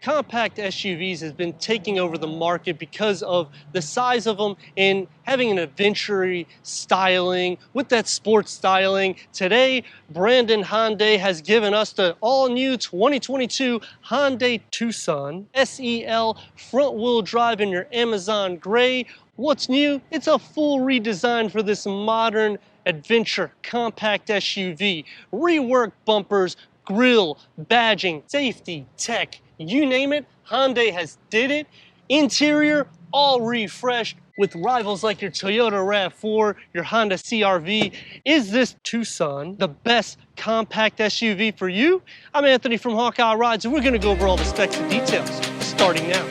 Compact SUVs has been taking over the market because of the size of them and having an adventure-y styling with that sports styling. Today, Brandon Hyundai has given us the all-new 2022 Hyundai Tucson SEL front-wheel drive in your Amazon Gray. What's new? It's a full redesign for this modern adventure compact SUV. Reworked bumpers, grille, badging, safety, tech, you name it, Hyundai has did it. Interior, all refreshed with rivals like your Toyota RAV4, your Honda CR-V. Is this Tucson the best compact SUV for you? I'm Anthony from Hawkeye Rides, and we're gonna go over all the specs and details, starting now.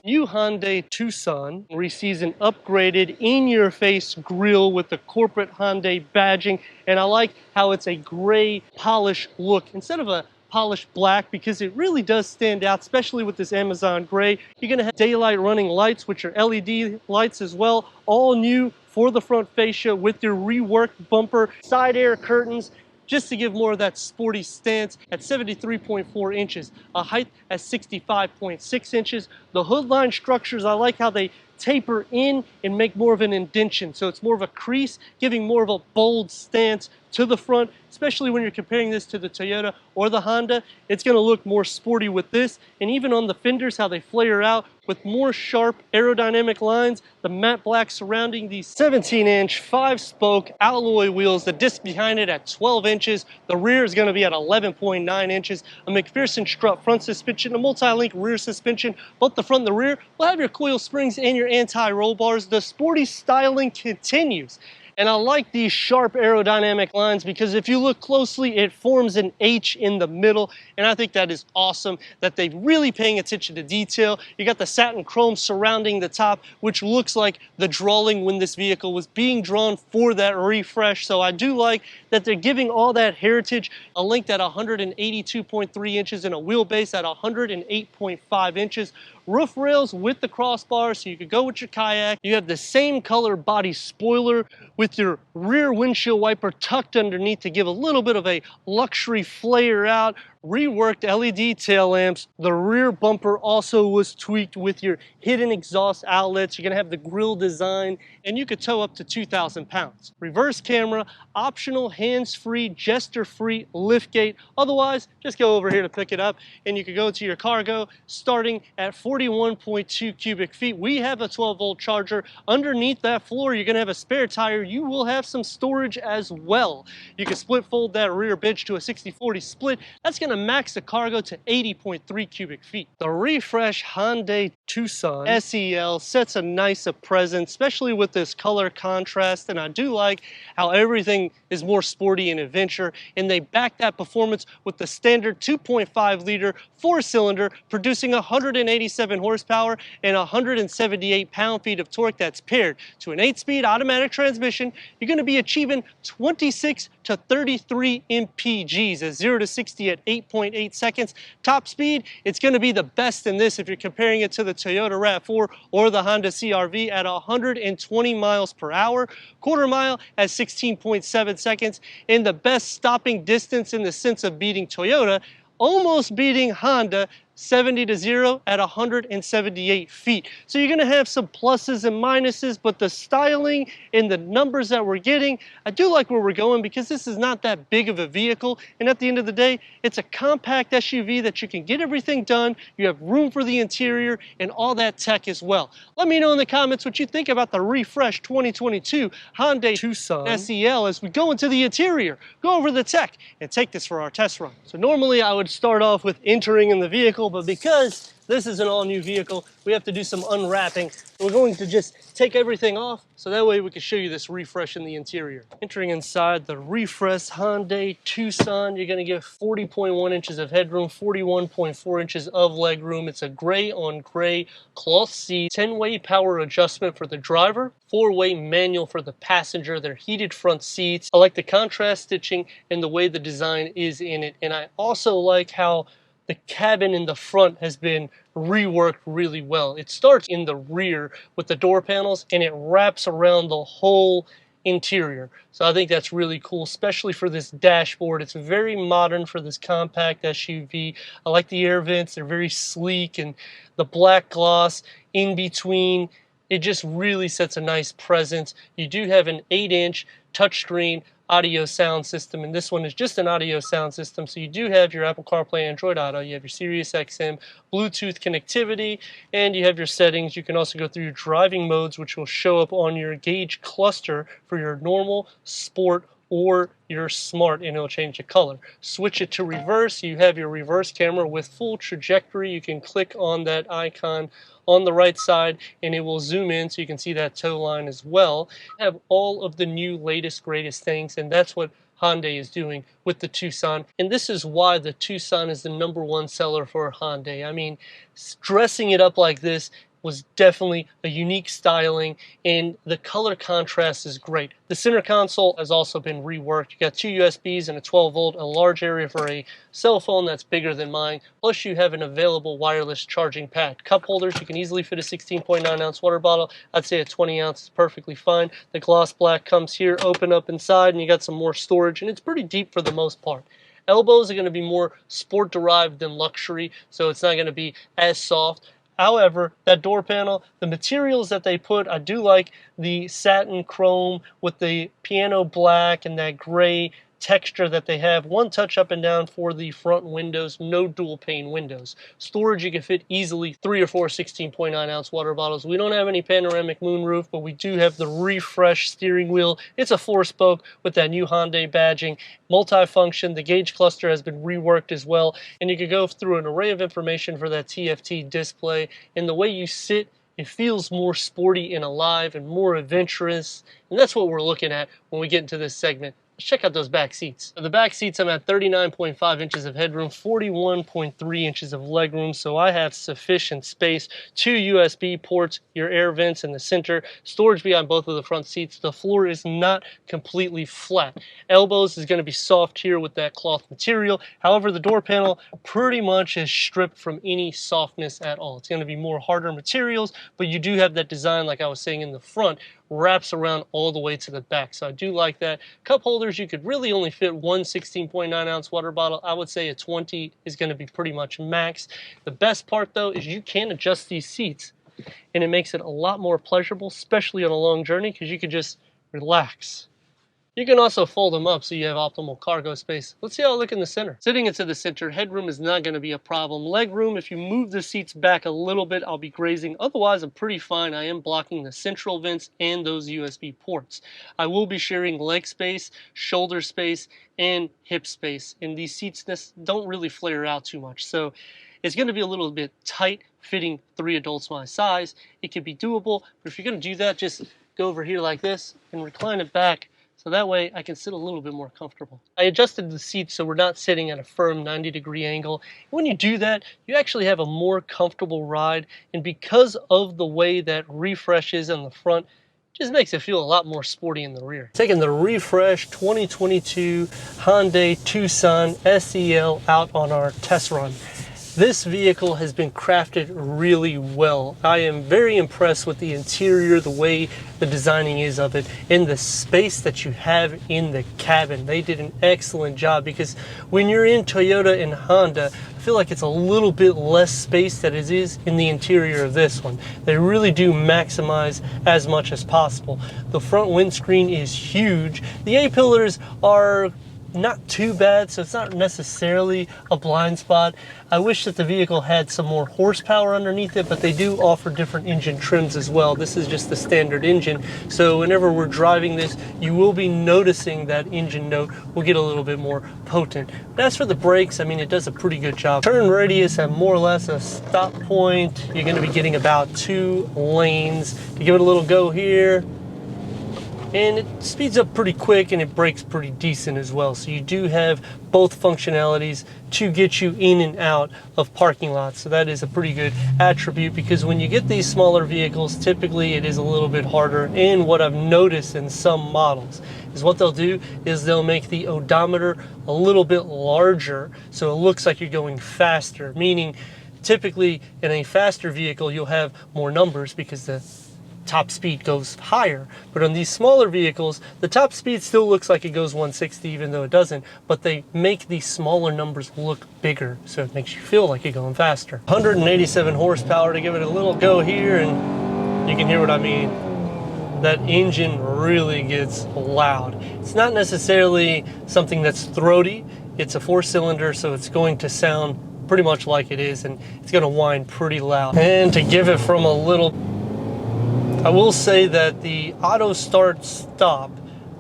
New Hyundai Tucson receives an upgraded in-your-face grille with the corporate Hyundai badging, and I like how it's a gray polish look instead of a polished black, because it really does stand out, especially with this Amazon Gray. You're going to have daylight running lights, which are LED lights as well, all new for the front fascia with your reworked bumper, side air curtains, just to give more of that sporty stance at 73.4 inches, a height at 65.6 inches. The hood line structures, I like how they taper in and make more of an indentation. So it's more of a crease, giving more of a bold stance to the front, especially when you're comparing this to the Toyota or the Honda. It's gonna look more sporty with this, and even on the fenders, how they flare out with more sharp aerodynamic lines, the matte black surrounding these 17-inch 5-spoke alloy wheels, the disc behind it at 12 inches, the rear is gonna be at 11.9 inches, a McPherson strut front suspension, a multi-link rear suspension, both the front and the rear will have your coil springs and your anti-roll bars. The sporty styling continues. And I like these sharp aerodynamic lines because if you look closely, it forms an H in the middle. And I think that is awesome that they're really paying attention to detail. You got the satin chrome surrounding the top, which looks like the drawing when this vehicle was being drawn for that refresh. So I do like that they're giving all that heritage, a length at 182.3 inches and a wheelbase at 108.5 inches. Roof rails with the crossbar, so you could go with your kayak. You have the same color body spoiler with your rear windshield wiper tucked underneath to give a little bit of a luxury flare out. Reworked LED tail lamps. The rear bumper also was tweaked with your hidden exhaust outlets. You're gonna have the grille design, and you could tow up to 2,000 pounds. Reverse camera, optional hands-free, gesture-free liftgate. Otherwise, just go over here to pick it up, and you could go to your cargo starting at 41.2 cubic feet. We have a 12-volt charger. Underneath that floor, you're gonna have a spare tire. You will have some storage as well. You can split fold that rear bench to a 60-40 split. That's gonna max the cargo to 80.3 cubic feet. The refresh Hyundai Tucson SEL sets a nice presence, especially with this color contrast, and I do like how everything is more sporty and adventure, and they back that performance with the standard 2.5 liter 4-cylinder producing 187 horsepower and 178 pound-feet of torque. That's paired to an 8-speed automatic transmission. You're going to be achieving 26 to 33 mpgs at 0 to 60 at 8.8 seconds. Top speed, it's going to be the best in this if you're comparing it to the Toyota RAV4 or the Honda CR-V at 120 miles per hour. Quarter mile at 16.7 seconds, and the best stopping distance in the sense of beating Toyota, almost beating Honda, 70 to 0 at 178 feet. So you're gonna have some pluses and minuses, but the styling and the numbers that we're getting, I do like where we're going because this is not that big of a vehicle. And at the end of the day, it's a compact SUV that you can get everything done. You have room for the interior and all that tech as well. Let me know in the comments what you think about the refreshed 2022 Hyundai Tucson SEL as we go into the interior, go over the tech, and take this for our test run. So normally I would start off with entering in the vehicle, but because This is an all-new vehicle. We have to do some unwrapping. We're going to just take everything off so that way we can show you this refresh in the interior. Entering inside the refresh Hyundai Tucson, you're going to get 40.1 inches of headroom, 41.4 inches of legroom. It's a gray on gray cloth seat, 10-way power adjustment for the driver, 4-way manual for the passenger. They're heated front seats. I like the contrast stitching and the way the design is in it. And I also like how the cabin in the front has been reworked really well. It starts in the rear with the door panels and it wraps around the whole interior. So I think that's really cool, especially for this dashboard. It's very modern for this compact SUV. I like the air vents. They're very sleek, and the black gloss in between, it just really sets a nice presence. You do have an 8-inch touchscreen audio sound system, and this one is just an audio sound system. So you do have your Apple CarPlay, Android Auto, you have your Sirius XM, Bluetooth connectivity, and you have your settings. You can also go through your driving modes, which will show up on your gauge cluster for your normal, sport, or your smart, and it'll change the color. Switch it to reverse. You have your reverse camera with full trajectory. You can click on that icon on the right side and it will zoom in so you can see that tow line as well. You have all of the new latest greatest things, and that's what Hyundai is doing with the Tucson. And this is why the Tucson is the #1 seller for Hyundai. I mean, dressing it up like this was definitely a unique styling, and the color contrast is great. The center console has also been reworked. You got 2 USBs and a 12-volt, a large area for a cell phone that's bigger than mine. Plus you have an available wireless charging pad. Cup holders, you can easily fit a 16.9-ounce water bottle. I'd say a 20-ounce is perfectly fine. The gloss black comes here, open up inside, and you got some more storage, and it's pretty deep for the most part. Elbows are going to be more sport derived than luxury, so it's not going to be as soft. However, that door panel, the materials that they put, I do like the satin chrome with the piano black and that gray texture that they have. One touch up and down for the front windows, no dual pane windows. Storage, you can fit easily 3 or 4 16.9-ounce water bottles. We don't have any panoramic moonroof, but we do have the refresh steering wheel. It's a 4-spoke with that new Hyundai badging. Multifunction, the gauge cluster has been reworked as well, and you can go through an array of information for that TFT display. And the way you sit, it feels more sporty and alive and more adventurous, and that's what we're looking at when we get into this segment. Let's check out those back seats. For the back seats, I'm at 39.5 inches of headroom, 41.3 inches of legroom, so I have sufficient space. 2 USB ports, your air vents in the center, storage behind both of the front seats. The floor is not completely flat. Elbows is going to be soft here with that cloth material. However, the door panel pretty much is stripped from any softness at all. It's going to be more harder materials, but you do have that design, like I was saying, in the front, wraps around all the way to the back. So I do like that. Cup holders, you could really only fit one 16.9-ounce water bottle. I would say a 20 is going to be pretty much max. The best part though is you can adjust these seats, and it makes it a lot more pleasurable, especially on a long journey, because you could just relax. You can also fold them up so you have optimal cargo space. Let's see how I look in the center. Sitting into the center, headroom is not going to be a problem. Leg room, if you move the seats back a little bit, I'll be grazing. Otherwise, I'm pretty fine. I am blocking the central vents and those USB ports. I will be sharing leg space, shoulder space, and hip space. And these seats don't really flare out too much. So it's going to be a little bit tight, fitting 3 adults my size. It can be doable, but if you're going to do that, just go over here like this and recline it back. So that way I can sit a little bit more comfortable. I adjusted the seats so we're not sitting at a firm 90-degree angle. When you do that, you actually have a more comfortable ride. And because of the way that refresh is on the front, it just makes it feel a lot more sporty in the rear. Taking the refresh 2022 Hyundai Tucson SEL out on our test run. This vehicle has been crafted really well. I am very impressed with the interior, the way the designing is of it, and the space that you have in the cabin. They did an excellent job, because when you're in Toyota and Honda, I feel like it's a little bit less space than it is in the interior of this one. They really do maximize as much as possible. The front windscreen is huge. The A-pillars are not too bad, so it's not necessarily a blind spot. I wish that the vehicle had some more horsepower underneath it, but they do offer different engine trims as well. This is just the standard engine, so whenever we're driving this, you will be noticing that engine note will get a little bit more potent. But as for the brakes, I mean, it does a pretty good job. Turn radius at more or less a stop point. You're going to be getting about 2 lanes. To give it a little go here, and it speeds up pretty quick and it brakes pretty decent as well. So you do have both functionalities to get you in and out of parking lots. So that is a pretty good attribute, because when you get these smaller vehicles, typically it is a little bit harder. And what I've noticed in some models is what they'll do is they'll make the odometer a little bit larger so it looks like you're going faster, meaning typically in a faster vehicle you'll have more numbers because the top speed goes higher. But on these smaller vehicles, the top speed still looks like it goes 160 even though it doesn't, but they make these smaller numbers look bigger, so it makes you feel like you're going faster. 187 horsepower. To give it a little go here, and you can hear what I mean. That engine really gets loud. It's not necessarily something that's throaty. It's a 4-cylinder, so it's going to sound pretty much like it is, and it's going to whine pretty loud. And to give it from a little, I will say that the auto start stop,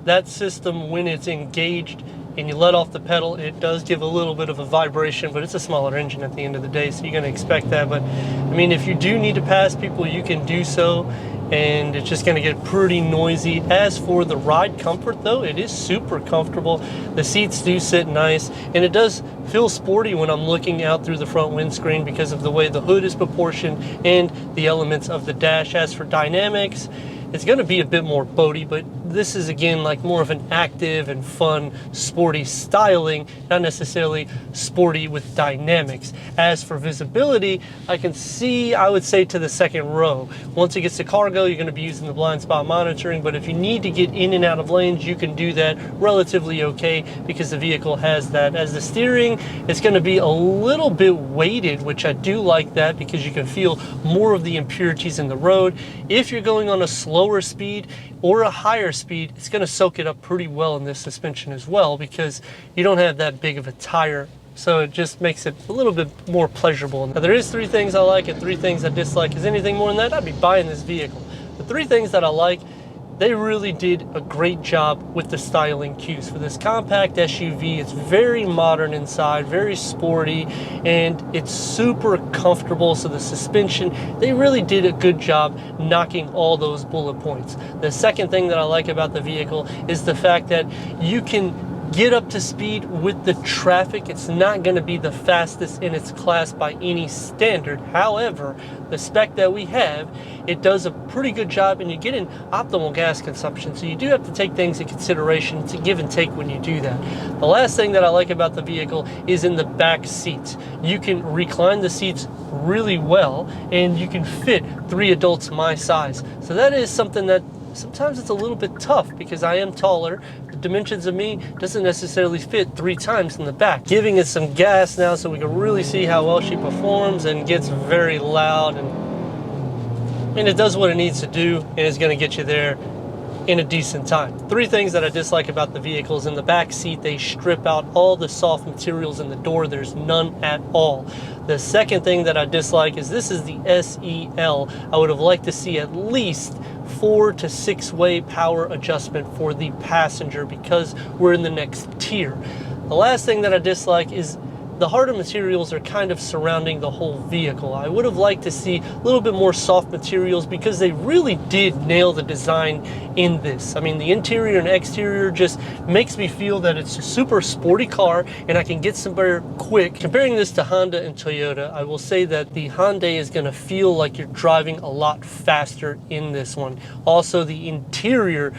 that system, when it's engaged and you let off the pedal, it does give a little bit of a vibration, but it's a smaller engine at the end of the day, so you're going to expect that. But I mean, if you do need to pass people, you can do so, and it's just going to get pretty noisy. As for the ride comfort though, it is super comfortable. The seats do sit nice, and it does feel sporty when I'm looking out through the front windscreen because of the way the hood is proportioned and the elements of the dash. As for dynamics, it's going to be a bit more boaty, but this is again like more of an active and fun sporty styling, not necessarily sporty with dynamics. As for visibility, I can see, I would say, to the second row. Once it gets to cargo, you're going to be using the blind spot monitoring, but if you need to get in and out of lanes, you can do that relatively okay because the vehicle has that. As the steering, it's going to be a little bit weighted, which I do like that because you can feel more of the impurities in the road. If you're going on a slower speed or a higher speed, it's going to soak it up pretty well in this suspension as well because you don't have that big of a tire, so it just makes it a little bit more pleasurable. Now, there is 3 things I like and 3 things I dislike. Is anything more than that, I'd be buying this vehicle. The 3 things that I like: they really did a great job with the styling cues. For this compact SUV, it's very modern inside, very sporty, and it's super comfortable. So the suspension, they really did a good job knocking all those bullet points. The second thing that I like about the vehicle is the fact that you can get up to speed with the traffic. It's not going to be the fastest in its class by any standard. However, the spec that we have, it does a pretty good job, and you get an optimal gas consumption. So you do have to take things in consideration. It's a give and take when you do that. The last thing that I like about the vehicle is in the back seats. You can recline the seats really well, and you can fit 3 adults my size. So that is something that sometimes it's a little bit tough because I am taller. The dimensions of me doesn't necessarily fit 3 times in the back. Giving it some gas now so we can really see how well she performs, and gets very loud, and it does what it needs to do, and it's going to get you there in a decent time. 3 things that I dislike about the vehicles: in the back seat, they strip out all the soft materials in the door. There's none at all. The second thing that I dislike is this is the SEL. I would have liked to see at least 4 to 6-way power adjustment for the passenger because we're in the next tier. The last thing that I dislike is the harder materials are kind of surrounding the whole vehicle. I would have liked to see a little bit more soft materials because they really did nail the design in this. I mean, the interior and exterior just makes me feel that it's a super sporty car and I can get somewhere quick. Comparing this to Honda and Toyota, I will say that the Hyundai is going to feel like you're driving a lot faster in this one. Also, the interior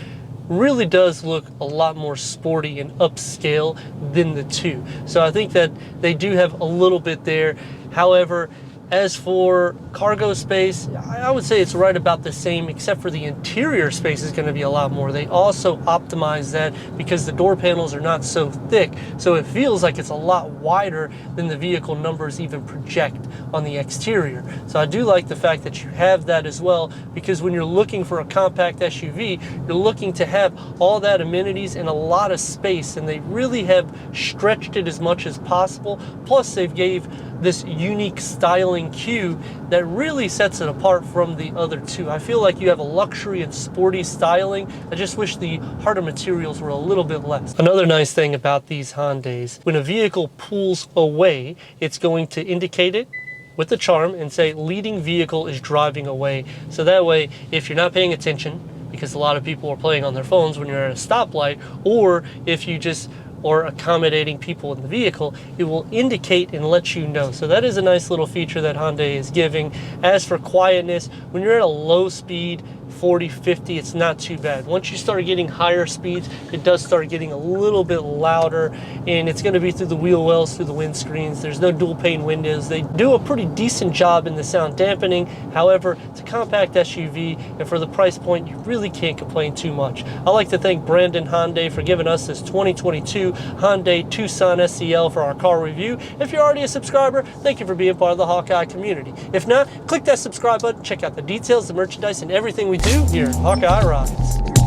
really does look a lot more sporty and upscale than the 2. So I think that they do have a little bit there. However, As for cargo space, I would say it's right about the same, except for the interior space is going to be a lot more. They also optimize that because the door panels are not so thick, so it feels like it's a lot wider than the vehicle numbers even project on the exterior. So I do like the fact that you have that as well, because when you're looking for a compact SUV, you're looking to have all that amenities and a lot of space, and they really have stretched it as much as possible. Plus they've gave this unique styling cue that really sets it apart from the other two. I feel like you have a luxury and sporty styling. I just wish the harder materials were a little bit less. Another nice thing about these Hyundais, when a vehicle pulls away, it's going to indicate it with the charm and say leading vehicle is driving away. So that way, if you're not paying attention, because a lot of people are playing on their phones when you're at a stoplight, or if you just or accommodating people in the vehicle, it will indicate and let you know. So that is a nice little feature that Hyundai is giving. As for quietness, when you're at a low speed, 40, 50, it's not too bad. Once you start getting higher speeds, it does start getting a little bit louder, and it's going to be through the wheel wells, through the windscreens. There's no dual pane windows. They do a pretty decent job in the sound dampening. However, it's a compact SUV, and for the price point, you really can't complain too much. I'd like to thank Brandon Hyundai for giving us this 2022 Hyundai Tucson SEL for our car review. If you're already a subscriber, thank you for being part of the Hawkeye community. If not, click that subscribe button, check out the details, the merchandise, and everything we do here at Hawkeye Rides.